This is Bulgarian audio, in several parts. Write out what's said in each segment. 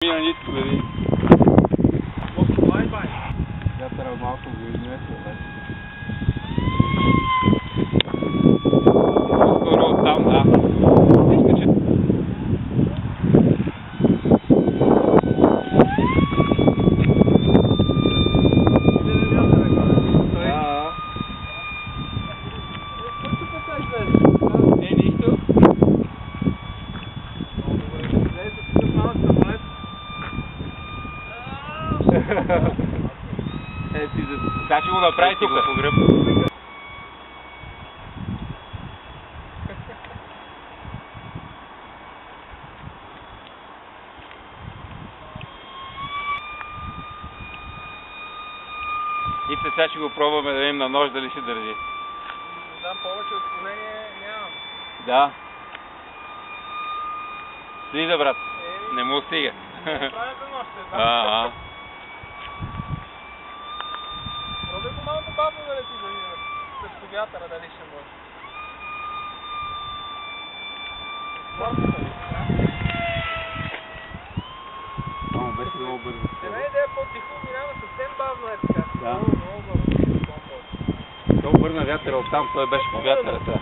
Мина нитко, бе. Бай. Вятъра малко го измесва, бе. По-скоро оттам, да. Вижте, че... Не, нищо. Сега ще го направи тук. И сега ще го пробваме да видим на нож дали ще държи. Да, повече отклонение нямам. Да. Слиза, брат. Не му стига. Не правя за нощ, Пробай го малко бавно да лети, да видим. С вятъра дали ще може. Само беше много бързо. Една идея по-тихо, минава съвсем бавно е така. Да. Много бавно. Той обърна вятъра оттам, той беше по вятъра сега.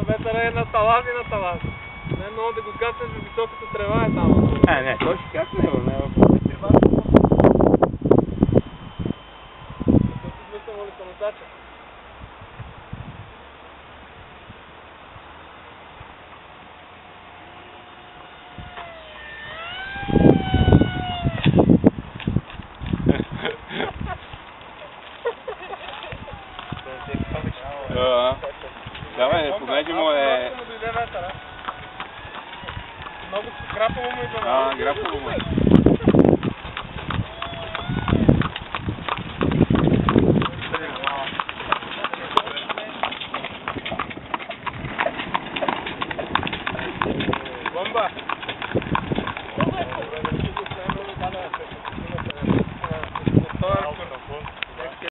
Вятъра е на талази. Не много да го каснеш в високата трева е там. Не, той ще касне, не е въпрос. Смисъл ли коментача? Давай, понеже му е... Много грапово му идва. Грапово му е. Бомба!